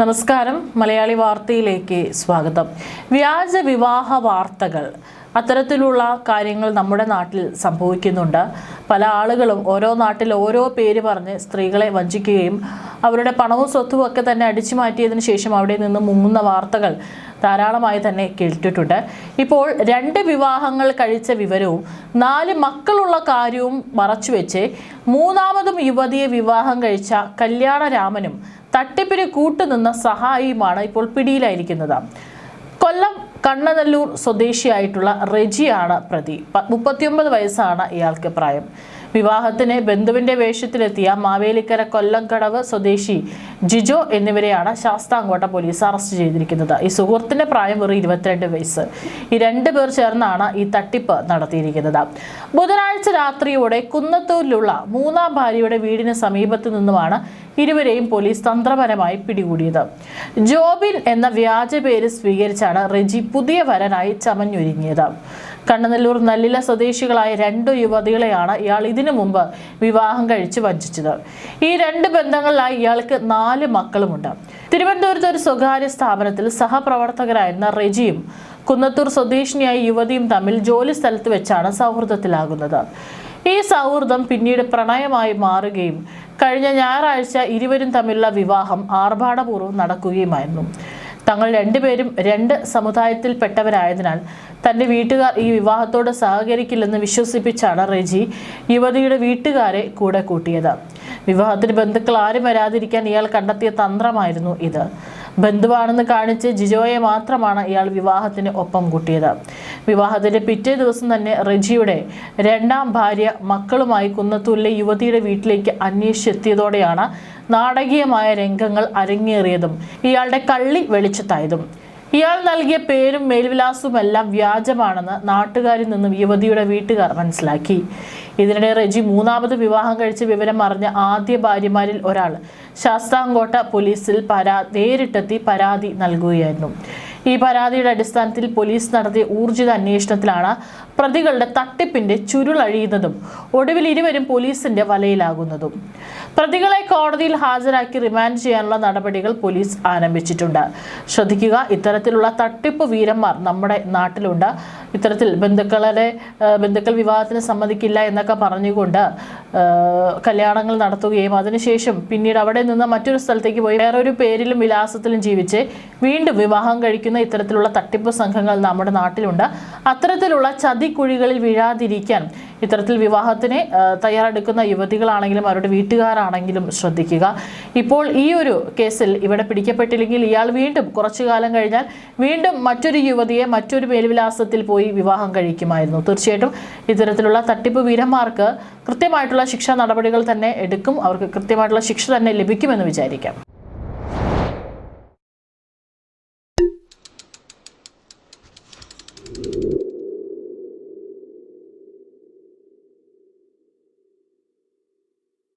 നമസ്കാരം മലയാളി വാർത്തയിലേക്ക് സ്വാഗതം. വ്യാജ വിവാഹ വാർത്തകൾ അത്തരത്തിലുള്ള കാര്യങ്ങൾ നമ്മുടെ നാട്ടിൽ സംഭവിക്കുന്നുണ്ട്. പല ആളുകളും ഓരോ നാട്ടിൽ ഓരോ പേര് പറഞ്ഞ് സ്ത്രീകളെ വഞ്ചിക്കുകയും അവരുടെ പണവും സ്വത്തും ഒക്കെ തന്നെ അടിച്ചു മാറ്റിയതിനു ശേഷം അവിടെ നിന്ന് മുങ്ങുന്ന വാർത്തകൾ ധാരാളമായി തന്നെ കേട്ടിട്ടുണ്ട്. ഇപ്പോൾ 2 വിവാഹങ്ങൾ കഴിച്ച വിവരവും 4 മക്കളുള്ള കാര്യവും മറച്ചുവെച്ച് മൂന്നാമതും യുവതിയെ വിവാഹം കഴിച്ച കല്യാണരാമനും തട്ടിപ്പിന് കൂട്ടുനിന്ന സഹായിയുമാണ് ഇപ്പോൾ പിടിയിലായിരിക്കുന്നത്. കൊല്ലം കണ്ണനല്ലൂർ സ്വദേശിയായിട്ടുള്ള റെജിയാണ് പ്രതി. 39 വയസ്സാണ് ഇയാൾക്ക് പ്രായം. വിവാഹത്തിന് ബന്ധുവിന്റെ വേഷത്തിലെത്തിയ മാവേലിക്കര കൊല്ലംകടവ് സ്വദേശി ജിജോ എന്നിവരെയാണ് ശാസ്താംകോട്ട പോലീസ് അറസ്റ്റ് ചെയ്തിരിക്കുന്നത്. ഈ സുഹൃത്തിന്റെ പ്രായം വെറും 22 വയസ്സ്. ഈ 2 പേർ ചേർന്നാണ് ഈ തട്ടിപ്പ് നടത്തിയിരിക്കുന്നത്. ബുധനാഴ്ച രാത്രിയോടെ കുന്നത്തൂരിലുള്ള 3ാം ഭാര്യയുടെ വീടിന് സമീപത്തു നിന്നുമാണ് ഇരുവരെയും പോലീസ് തന്ത്രപരമായി പിടികൂടിയത്. ജോബിൻ എന്ന വ്യാജ പേര് സ്വീകരിച്ചാണ് റെജി പുതിയ വരനായി ചമഞ്ഞൊരുങ്ങിയത്. കണ്ണനല്ലൂർ നല്ലില സ്വദേശികളായ 2 യുവതികളെയാണ് ഇയാൾ ഇതിനു മുമ്പ് വിവാഹം കഴിച്ച് വഞ്ചിച്ചത്. ഈ 2 ബന്ധങ്ങളിലായി ഇയാൾക്ക് 4 മക്കളുമുണ്ട്. തിരുവനന്തപുരത്ത് ഒരു സ്വകാര്യ സ്ഥാപനത്തിൽ സഹപ്രവർത്തകരായിരുന്ന റെജിയും കുന്നത്തൂർ സ്വദേശിനിയായ യുവതിയും തമ്മിൽ ജോലി സ്ഥലത്ത് വെച്ചാണ് സൗഹൃദത്തിലാകുന്നത്. ഈ സൗഹൃദം പിന്നീട് പ്രണയമായി മാറുകയും കഴിഞ്ഞ ഞായറാഴ്ച ഇരുവരും തമ്മിലുള്ള വിവാഹം ആർഭാടപൂർവ്വം നടക്കുകയുമായിരുന്നു. തങ്ങൾ 2 പേരും 2 സമുദായത്തിൽപ്പെട്ടവരായതിനാൽ തന്റെ വീട്ടുകാർ ഈ വിവാഹത്തോട് സഹകരിക്കില്ലെന്ന് വിശ്വസിപ്പിച്ചാണ് റെജി യുവതിയുടെ വീട്ടുകാരെ കൂടെ കൂട്ടിയത്. വിവാഹത്തിന് ബന്ധുക്കൾ ആരും വരാതിരിക്കാൻ ഇയാൾ കണ്ടെത്തിയ തന്ത്രമായിരുന്നു ഇത്. ബന്ധുവാണെന്ന് കാണിച്ച് ജിജോയെ മാത്രമാണ് ഇയാൾ വിവാഹത്തിന് ഒപ്പം കൂട്ടിയത്. വിവാഹത്തിന്റെ പിറ്റേ ദിവസം തന്നെ റെജിയുടെ 2ാം ഭാര്യ മക്കളുമായി കുന്നത്തൂരിലെ യുവതിയുടെ വീട്ടിലേക്ക് അന്വേഷിച്ചെത്തിയതോടെയാണ് നാടകീയമായ രംഗങ്ങൾ അരങ്ങേറിയതും ഇയാളുടെ കള്ളി വെളിച്ചത്തായതും. ഇയാൾ നൽകിയ പേരും മേൽവിലാസവുമെല്ലാം വ്യാജമാണെന്ന് നാട്ടുകാരിൽ നിന്നും യുവതിയുടെ വീട്ടുകാർ മനസ്സിലാക്കി. ഇതിനിടെ റെജി 3ാമത് വിവാഹം കഴിച്ച വിവരം അറിഞ്ഞ ആദ്യ ഭാര്യമാരിൽ ഒരാൾ ശാസ്താംകോട്ട പോലീസിൽ നേരിട്ടെത്തി പരാതി നൽകുകയായിരുന്നു. ഈ പരാതിയുടെ അടിസ്ഥാനത്തിൽ പോലീസ് നടത്തിയ ഊർജിത അന്വേഷണത്തിലാണ് പ്രതികളുടെ തട്ടിപ്പിന്റെ ചുരുളഴിയുന്നതും ഒടുവിൽ ഇരുവരും പോലീസിന്റെ വലയിലാകുന്നതും. പ്രതികളെ കോടതിയിൽ ഹാജരാക്കി റിമാൻഡ് ചെയ്യാനുള്ള നടപടികൾ പോലീസ് ആരംഭിച്ചിട്ടുണ്ട്. ശ്രദ്ധിക്കുക, ഇത്തരത്തിലുള്ള തട്ടിപ്പ് വീരന്മാർ നമ്മുടെ നാട്ടിലുണ്ട്. ഇത്തരത്തിൽ ബന്ധുക്കൾ വിവാഹത്തിന് സമ്മതിക്കില്ല എന്നൊക്കെ പറഞ്ഞുകൊണ്ട് കല്യാണങ്ങൾ നടത്തുകയും അതിനുശേഷം പിന്നീട് അവിടെ നിന്ന് മറ്റൊരു സ്ഥലത്തേക്ക് പോയി വേറൊരു പേരിലും വിലാസത്തിലും ജീവിച്ച് വീണ്ടും വിവാഹം കഴിക്കുന്ന ഇത്തരത്തിലുള്ള തട്ടിപ്പ് സംഘങ്ങൾ നമ്മുടെ നാട്ടിലുണ്ട്. അത്തരത്തിലുള്ള ചതിക്കുഴികളിൽ വീഴാതിരിക്കാൻ ഇത്തരത്തിൽ വിവാഹത്തിന് തയ്യാറെടുക്കുന്ന യുവതികളാണെങ്കിലും അവരുടെ വീട്ടുകാരാണെങ്കിലും ശ്രദ്ധിക്കുക. ഇപ്പോൾ ഈ ഒരു കേസിൽ ഇവിടെ പിടിക്കപ്പെട്ടില്ലെങ്കിൽ ഇയാൾ വീണ്ടും കുറച്ചു കാലം കഴിഞ്ഞാൽ വീണ്ടും മറ്റൊരു യുവതിയെ മറ്റൊരു മേൽവിലാസത്തിൽ പോയി വിവാഹം കഴിക്കുമായിരുന്നു. തീർച്ചയായിട്ടും ഇത്തരത്തിലുള്ള തട്ടിപ്പ് വീരന്മാർക്ക് കൃത്യമായിട്ടുള്ള ശിക്ഷാ നടപടികൾ തന്നെ എടുക്കും. അവർക്ക് കൃത്യമായിട്ടുള്ള ശിക്ഷ തന്നെ ലഭിക്കുമെന്ന് വിചാരിക്കാം.